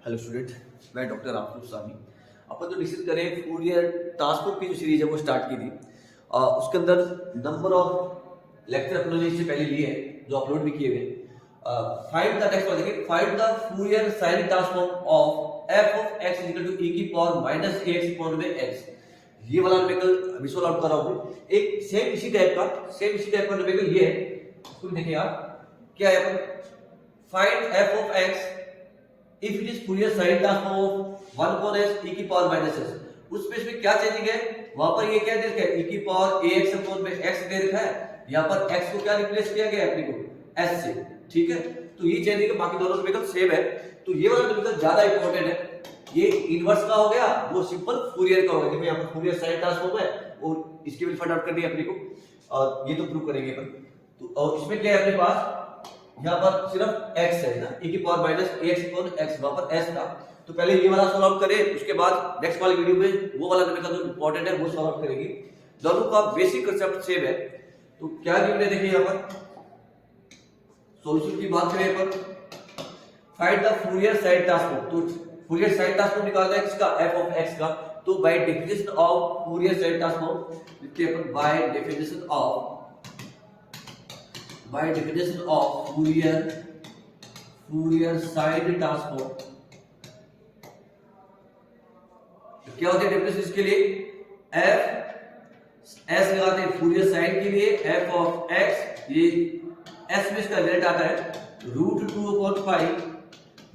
Hello student, मैं doctor आफूफ सामी। अपन जो discuss करें फूरियर ट्रांसफॉर्म की जो सीरीज है वो स्टार्ट की थी। उसके अंदर नंबर ऑफ लेक्चर अपने ने इससे पहले लिए हैं जो अपलोड भी किए गए। फाइंड द नेक्स्ट वाला देखिए, find the Fourier sine transform of F of X equal to e की पावर माइनस ax अपॉन में x। ये वाला मैं कल अभी सॉल्व आउट कर रहा हूँ। एक सेम इसी टाइप का नंबर ये है। इसको देखिए आप, क्या है अपन find f of x if it is Fourier sine transform of 1 upon s e की पावर माइनस s। उस पे इसमें क्या चेंजिंग है, वहां पर ये क्या दे रखा है e की पावर ax अपॉन में x दे रखा है। यहां पर x को क्या रिप्लेस किया गया है अपने को s से, ठीक है। तो ये चेंजिंग है, बाकी दोनों समीकरण सेम है। तो ये वाला समीकरण ज्यादा इंपॉर्टेंट है। ये इनवर्स का हो गया, वो सिंपल फूरियर का हो गया। देखो यहां पर फूरियर साइन ट्रांसफॉर्म है और इसकी वैल्यू फाइंड आउट करनी है अपने को, और ये तो प्रूव करेंगे अपन। तो और इसमें क्या है अपने पास, यहाँ पर सिर्फ x है ना, e की power minus ax upon x, वहां पर s था। तो पहले ये वाला सॉल्व आउट करें, उसके बाद नेक्स्ट वाली वीडियो में वो वाला नंबर का जो इंपॉर्टेंट है वो सॉल्व आउट करेंगे। दोनों का बेसिक कांसेप्ट सेम है। तो क्या गिवन है देखिए यहाँ पर, सॉल्यूशन की बात करें अपन, find the Fourier sine transform. तो फूरियर साइन ट्रांसफॉर्म निकालना है किसका, f ऑफ x का। तो by definition of Fourier sine transform लिखते हैं अपन, by definition of Fourier sine transform। तो क्या होता है डेफिनेशन इसके लिए, f s लगाते हैं Fourier साइन के लिए, f ऑफ x, ये s में इसका रिजल्ट आता है √2/5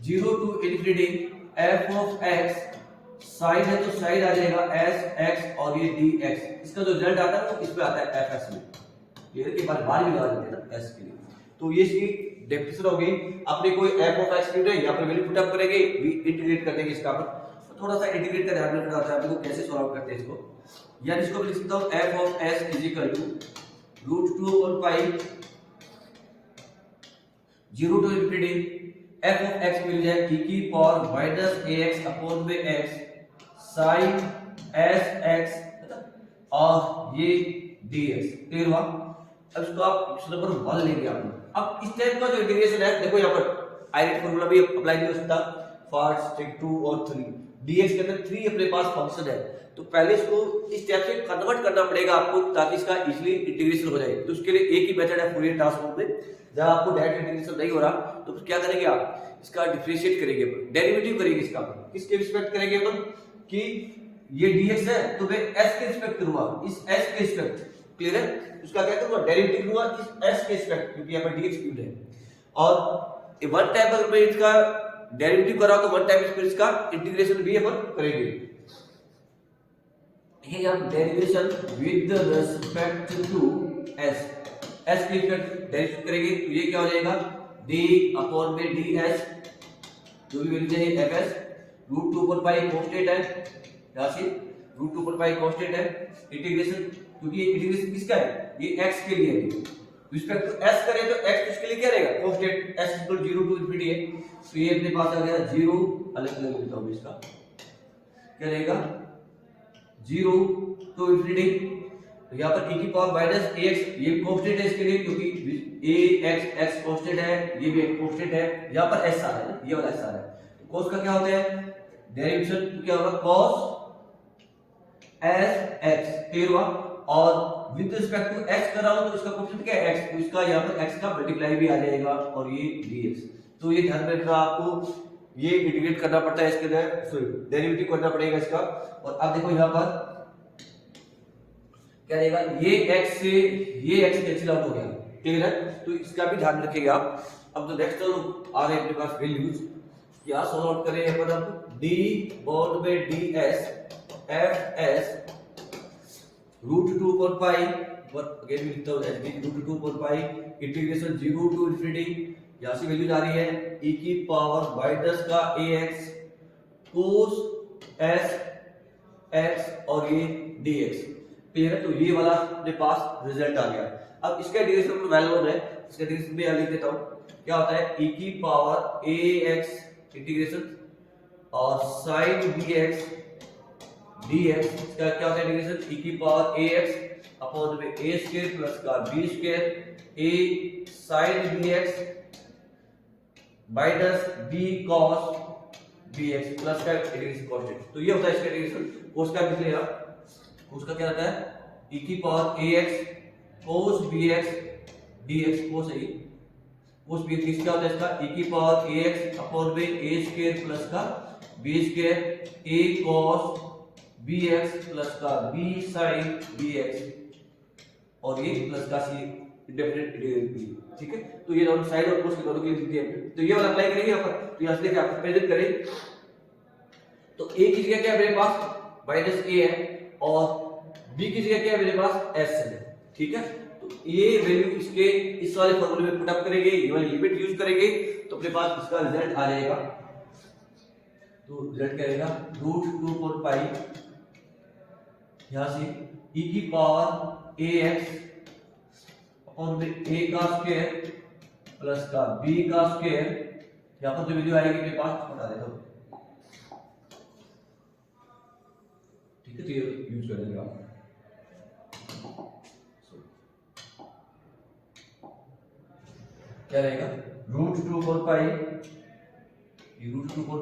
0 to infinity f of x। Sine है तो साइन आ जाएगा s x और ये dx। इसका जो रिजल्ट आता है वो इसमें आता है fs में। क्लियर के बाद बाहर भी लगा देते हैं ना s के लिए। तो ये इसकी डेफिनेशन हो गई। अपने कोई f ऑफ x गिवन है, यहां पर वैल्यू पुट अप करेंगे, इंटीग्रेट कर देंगे इसका अपन। तो थोड़ा सा इंटीग्रेट का ध्यान रखना होता है आपको, कैसे सॉल्व आउट करते हैं इसको। यानी इसको मैं लिख सकता हूं f of s is equal to √2/5 0 to infinity f of x मिल जाए e की पावर माइनस ax अपॉन में x sin sx और ये dx। क्लियर हुआ। अब इसको आप नंबर 1 लेंगे आप। अब इस टाइप का जो इंटीग्रेशन है, देखो यहाँ पर आयरेट फार्मूला भी अप्लाई नहीं हो सकता फॉर स्टेप 2 और 3। dx के अंदर 3 अपने पास फंक्शन है, तो पहले इसको इस टाइप से कन्वर्ट करना पड़ेगा आपको, ताकि इसका इजीली इंटीग्रेशन हो जाए। तो उसके लिए एक ही मेथड है फूरियर ट्रांसफॉर्म में। जब आपको डायरेक्ट इंटीग्रेशन नहीं हो रहा तो क्या करेंगे आप, इसका डिफरेंशिएट करेंगे, डेरिवेटिव करेंगे इसका। किसके रिस्पेक्ट करेंगे अपन, कि ये dx है तो मैं s के रिस्पेक्ट करूंगा, इस s के रिस्पेक्ट। क्लियर है। उसका क्या करूंगा, डेरिवेटिव लूंगा इस s के रिस्पेक्ट, क्योंकि यहां पर dx गिवन है। और वन टाइम अगर मैं इसका डेरिवेटिव कर रहा हूं तो वन टाइम इसका इंटीग्रेशन भी अपन करेंगे। ये हम derivation with respect to s के रिस्पेक्ट डेरिवेट करेंगे। तो ये क्या हो जाएगा, d अपॉन में ds, जो भी वैल्यू चाहिए fs, √2/5 कांस्टेंट है, यहां से √2/5 कांस्टेंट है। इंटीग्रेशन, क्योंकि ये इंटीग्रेशन किसका है, ये x के लिए है। रिस्पेक्ट टू s करें तो x इसके लिए क्या रहेगा, कांस्टेंट s 0 टू इंफिनिटी है। तो ये अपने पास आ गया 0, अलग अलग लिखता हूं इसका, क्या रहेगा 0 टू इंफिनिटी। तो यहां पर e की पावर माइनस ax, ये कांस्टेंट है इसके लिए, क्योंकि ax कांस्टेंट है, ये भी एक कांस्टेंट है। यहां पर s आ रहा है ना, ये वाला s आ रहा है। तो cos का क्या होता है, डेरिवेशन तो क्या होगा, cos s x। क्लियर हुआ। और विद रिस्पेक्ट टू x कर रहा हूं तो इसका कोएफिशिएंट क्या है, x। तो इसका यहां पर x का मल्टीप्लाई भी आ जाएगा, और ये dx। तो ये ध्यान में रखना आपको, ये इंटीग्रेट करना पड़ता है इसके अंदर, सॉरी डेरिवेटिव करना पड़ेगा इसका। और अब देखो यहां पर क्या रहेगा, ये x से ये x कैंसिल आउट हो गया। क्लियर है। तो इसका भी ध्यान रखिएगा आप। अब जो नेक्स्ट आ रहे हैं अपने पास वैल्यूज, क्या सॉल्व आउट करें अपन। अब d बॉन्ड में ds fs √2/5, अगेन भी लिखता हूं √2/5 इंटीग्रेशन 0 टू इंफिनिटी, यहां से वैल्यू जा रही है e की पावर माइनस का ax cos s x और ये dx। क्लियर है। तो ये वाला अपने पास रिजल्ट आ गया। अब इसका इंटीग्रेशन तो वेल नोन है, इसका इंटीग्रेशन में लिख देता हूं, क्या होता है e की पावर ax इंटीग्रेशन और sin bx dx। इसका क्या होता है इंटीग्रेशन, e की पावर ax अपॉन में a स्क्वायर प्लस का b square a sin bx minus b cos bx plus का इंटीग्रेशन कांस्टेंट, तो ये होता है इसका इंटीग्रेशन cos का निकलेगा, cos का क्या रहता है e की power ax cos bx dx, cos है cos bx क्या होता है इसका e की पावर ax अपॉन में a स्क्वायर प्लस का b square a cos bx plus का b sin bx और ये प्लस का c इंडेफिनिट, ठीक है। तो ये दोनों साइड और cos के दोनों के लिए दिए हैं, तो ये वाला अप्लाई करेंगे यहाँ पर। तो यहाँ से देखिए आप प्रेजेंट करें तो a की जगह क्या है मेरे पास माइनस a है और b की जगह क्या है मेरे पास s है, ठीक है। तो ये वैल्यू इसके इस वाले फॉर्मूले में पुट अप करेंगे, ये वाली लिमिट यूज करेंगे तो अपने पास इसका रिजल्ट आ जाएगा। तो रिजल्ट क्या रहेगा √2 यहां से e की पावर ax और a का स्क्वायर प्लस का b का स्क्वायर, यहां पर जो वैल्यू आएगी मेरे पास बता देता हूं, ठीक है। तो ये यूज करेंगे आप, क्या रहेगा √2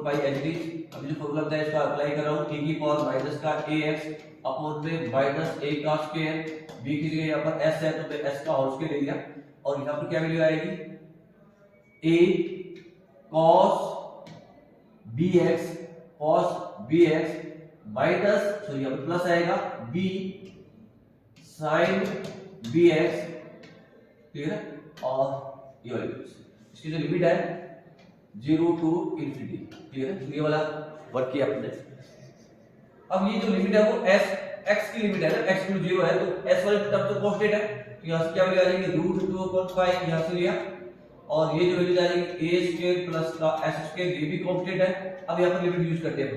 एच डी। अभी जो फॉर्मूला था इसका अप्लाई कर रहा हूं, e की पावर माइनस का ax अपॉन में माइनस a का स्क्वायर, b की जगह यहाँ पर s है तो मैं s का होल स्क्वायर ले लिया और यहाँ पर क्या वैल्यू आएगी a cos bx minus sorry यहाँ पर प्लस आएगा b sin bx, ठीक है। और ये वाली इसकी जो लिमिट है 0 टू इंफिनिटी, ठीक है। ये वाला वर्क किया आपने। अब ये जो लिमिट है वो x की लिमिट है ना, x टू 0 है तो s वाले टर्म तो कांस्टेंट है, तो यहां से क्या वैल्यू आ जाएगी √2 यहां से लिया और ये जो वैल्यू आ जाएगी a स्क्वायर प्लस का s स्क्वायर, ये भी कांस्टेंट है। अब यहां पर लिमिट यूज करते हैं,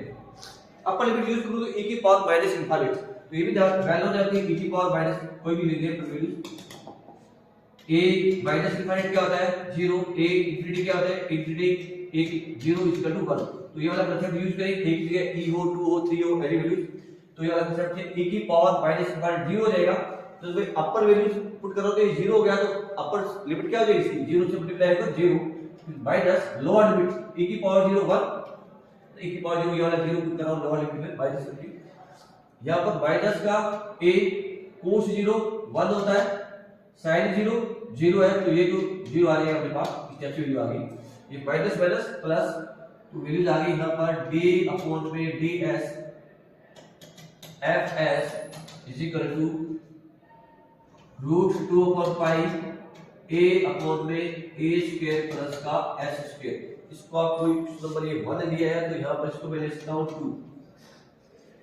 अपर लिमिट यूज करूं तो e की पावर माइनस इंफिनिट, तो ये भी वैल्यू हो जाती है e की पावर माइनस कोई भी ले लीजिए वैल्यू। a माइनस इंफिनिट क्या होता है 0, a इंफिनिटी क्या होता है इंफिनिटी, a 0 इक्वल टू 1, तो ये वाला कंसेप्ट यूज करें, एक जगह e हो 2 हो 3 हो एनी वैल्यू, तो ये वाला कंसेप्ट है e की पावर माइनस इंफिनिटी 0 हो जाएगा। तो भाई अपर वैल्यू पुट करो तो ये 0 हो गया, तो अपर लिमिट क्या हो जाएगी इसकी 0 से मल्टीप्लाई कर 0 माइनस लोअर लिमिट e की पावर 0 1, तो e की पावर 0 ये वाला 0 पुट करो लोअर लिमिट में माइनस 50, यहां पर माइनस का a cos 0 1 होता है, sin 0 0 है, तो ये जो 0 आ जाएगा अपने पास स्टेप से वैल्यू आ गई, ये माइनस माइनस प्लस, तो वैल्यूज आ गई यहां पर d अपॉन में ds fs is equal to √2 a upon में a स्क्वायर प्लस का s स्क्वायर। इसको आप कोई नंबर ये 1 दिया है तो यहां पर इसको मैं लिखता हूं 2,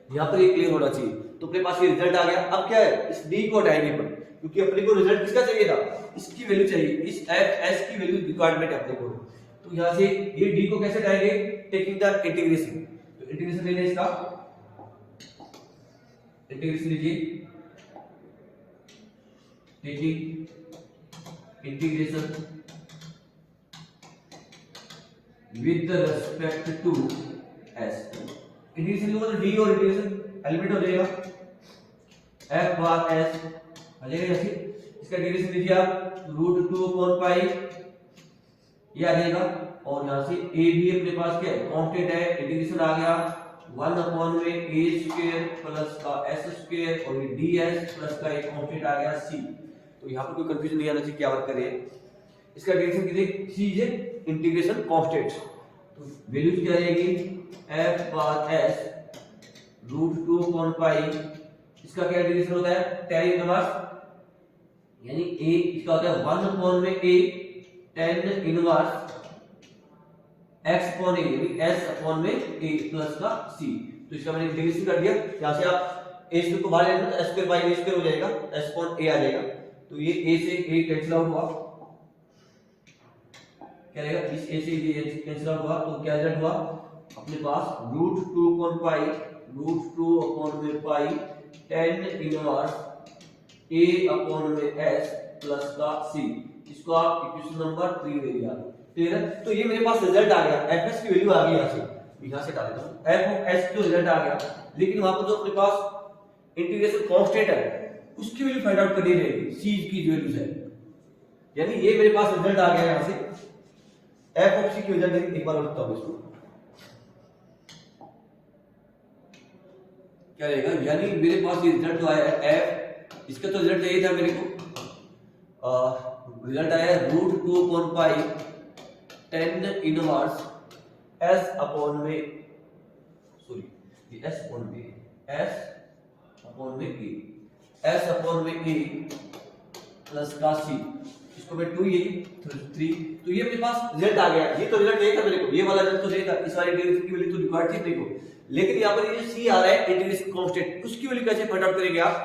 यहां पर ये क्लियर होना चाहिए। तो अपने पास ये रिजल्ट आ गया। अब क्या है इस d को हटाएंगे पर, क्योंकि अपने को रिजल्ट किसका चाहिए था, इसकी वैल्यू चाहिए, इस fs की वैल्यू रिक्वायरमेंट है अपने को। तो यहां से ये d को कैसे हटाएंगे टेकिंग द इंटीग्रेशन, तो इंटीग्रेशन ले लें इसका, इंटीग्रेशन लीजिए taking integration with respect to s, integration लूंगा तो d और इंटीग्रेशन एलिमेंट हो जाएगा f बार s आ जाएगा, जैसे इसका इंटीग्रेशन लीजिए आप √2 ये आ जाएगा और यहां से a भी अपने पास क्या है कांस्टेंट है, इंटीग्रेशन आ गया 1 अपॉन में a स्क्वायर प्लस का s स्क्वायर और ये ds प्लस का एक कांस्टेंट आ गया c। तो यहां पर कोई कंफ्यूजन नहीं आना चाहिए, क्या वर्क करें इसका इंटीग्रेशन कीजिए, c है इंटीग्रेशन कांस्टेंट, तो वैल्यूज क्या आएगी f बार s √2 इसका क्या इंटीग्रेशन होता है tan इनवर्स, यानी a इसका होता है 1 अपॉन में a tan inverse x upon a यानी s अपॉन में a प्लस का c। तो इसका मैंने इंटीग्रेशन कर दिया, यहां से आप a स्क्वायर को बाहर लेना तो s square by a square हो जाएगा, s अपॉन a आ जाएगा, तो ये a से a कैंसिल आउट हुआ, क्या रहेगा इस a से ये कैंसिल आउट हुआ, तो क्या रिजल्ट हुआ अपने पास √2 अपॉन में पाई tan इनवर्स a अपॉन में s प्लस का c। इसको आप इक्वेशन नंबर 3 ले लिया, ठीक है। तो ये मेरे पास रिजल्ट आ गया, fs की वैल्यू आ गई, यहां से डाल देता हूं f ऑफ s जो रिजल्ट आ गया, लेकिन वहां पर जो अपने पास इंटीग्रेशन कांस्टेंट है उसकी वैल्यू फाइंड आउट करनी रहेगी, c की जो वैल्यू है, यानी ये मेरे पास रिजल्ट आ गया यहां से f ऑफ c की वैल्यू एक बार और लिखता हूं इसको क्या रहेगा, यानी मेरे पास ये रिजल्ट जो आया है एफ, इसका तो रिजल्ट यही था मेरे को, रिजल्ट आया √2 tan इनवर्स एस अपॉन में, सॉरी एस अपॉन में, एस अपॉन में ए, एस अपॉन में ए प्लस का सी, इसको मैं 2 ये 3, तो ये मेरे पास रिजल्ट आ गया। ये तो रिजल्ट नहीं था मेरे को, ये वाला रिजल्ट तो नहीं था, इस वाले इंटीग्रेशन की वैल्यू तो रिक्वायर्ड थी मेरे को, लेकिन यहाँ पर ये सी आ रहा है इंटीग्रेशन कांस्टेंट, उसकी वैल्यू कैसे फाइंड आउट करेंगे आप,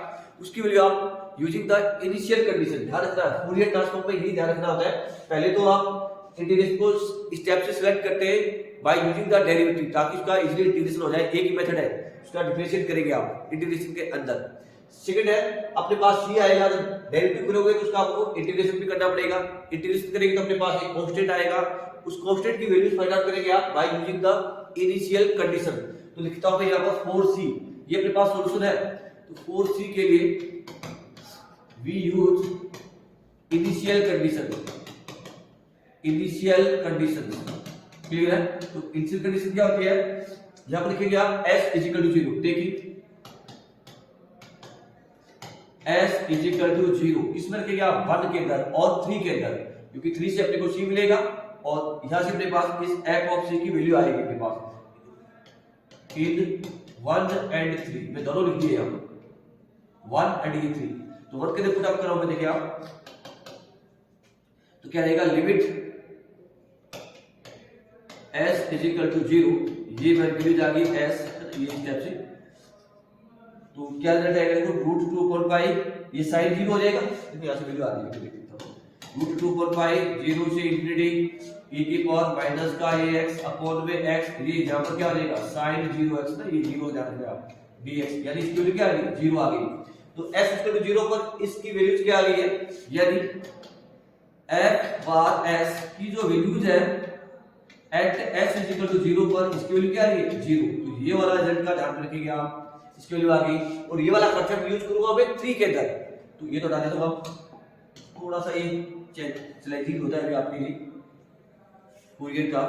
उसकी वैल्यू आप यूजिंग द इनिशियल कंडीशन, ध्यान रखना है फूरियर ट्रांसफॉर्म में यही ध्यान रखना होता है, पहले तो आप इंटीग्रेशन को स्टेप से सिलेक्ट करते हैं बाय यूजिंग द डेरिवेटिव, ताकि उसका इजीली इंटीग्रेशन हो जाए, एक ही मेथड है, उसका डिफरेंशिएट करेंगे आप इंटीग्रेशन के अंदर। सेकंड है, अपने पास सी आएगा, तो डेरिवेटिव करोगे तो उसका आपको इंटीग्रेशन भी करना पड़ेगा, इंटीग्रेशन करेंगे तो अपने पास एक कांस्टेंट आएगा, उस कांस्टेंट की वैल्यू फाइंड आउट करेंगे आप by using the initial condition. तो लिखता हूं मैं यहां पर 4c, ये अपने पास सॉल्यूशन है, तो 4c के लिए we use initial condition, initial condition clear है। तो इनिशियल कंडीशन क्या होती है, यहां पर लिखेंगे आप s = 0, टेक इट s = 0, किसमें रखेंगे आप 1 के अंदर और 3 के अंदर, क्योंकि 3 से अपने को c मिलेगा और यहां से अपने पास इस f ऑफ c की वैल्यू आएगी अपने पास इन 1 and 3, मैं दोनों लिख दिए यहां 1 and 3, तो 1 के अंदर पुट अप करो, देखिए आप तो क्या रहेगा, लिमिट s = 0, ये वैल्यू आ गई s, ये स्टेप से, तो क्या रिजल्ट आएगा देखो √2 ये साइन 0 हो जाएगा, देखो यहां से वैल्यू आ रही है, √2 0 से इंफिनिटी e की पावर माइनस का ax अपॉन में x, ये यहां पर क्या हो जाएगा sin 0x ना, ये 0 हो जाएगा आप dx, यानी इसकी वैल्यू क्या आ गई 0 आ गई। तो s = 0 पर इसकी वैल्यूज क्या आ गई है, यानी f बार s की जो वैल्यूज है एट s = 0 पर इसकी वैल्यू क्या आ रही है 0, तो ये वाला रिजल्ट का ध्यान रखिएगा आप, इसकी वैल्यू आ गई, और ये वाला कंसेप्ट यूज करूंगा मैं 3 के अंदर, तो ये तो हटा देता हूं, थोड़ा सा ये चैलेंजिंग होता है आपके लिए फूरियर का,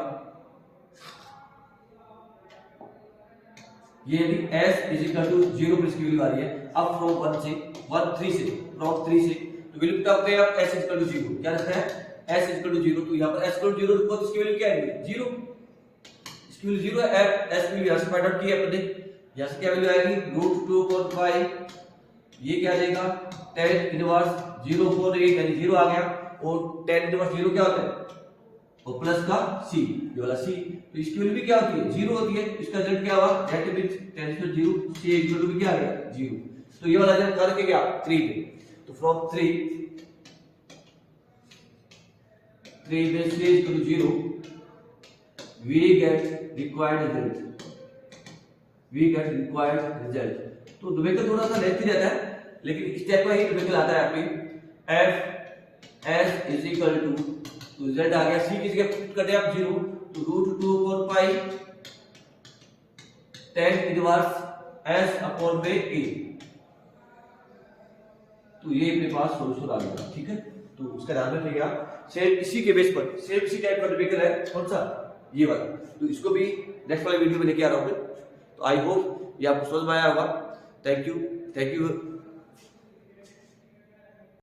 ये भी s = 0 पर इसकी वैल्यू आ रही है, अब फ्रॉम 3 से तो वैल्यू पुट करते हैं आप s = 0, क्या रहता है s = 0, तो यहां पर s = 0 रखो तो इसकी वैल्यू क्या आएगी 0, इसकी वैल्यू 0 है, s की वैल्यू यहां से फाइंड आउट की अपने, यहां से क्या वैल्यू आएगी √2 ये क्या आ जाएगा tan इनवर्स 0.8, यानी 0 आ गया, और tan इनवर्स 0 क्या होता है और प्लस का c, ये वाला c, तो इसकी वैल्यू भी क्या होती है 0 होती है, इसका रिजल्ट क्या हुआ दैट मींस tan = 0, c = भी क्या आ गया 0, तो ये वाला रिजल्ट कर के क्या 3 पे, तो फ्रॉम 3 में c = 0 we get required result, तो न्यूमेरिकल थोड़ा सा लेंथी रहता है, लेकिन स्टेप वाइज न्यूमेरिकल आता है आपकी f s = तो रिजल्ट आ गया c किसी के पुट करते हैं आप 0, तो √2 tan इनवर्स s अपॉन में a, तो ये अपने पास सॉल्यूशन आ गया, ठीक है, तो उसका ध्यान रखिएगा। सेम इसी के बेस पर सेम इसी टाइप का न्यूमेरिकल है, कौन सा ये वाला, तो इसको भी नेक्स्ट वाले वीडियो में लेके आ रहा हूं मैं, तो आई होप ये आपको समझ में आया होगा। Thank you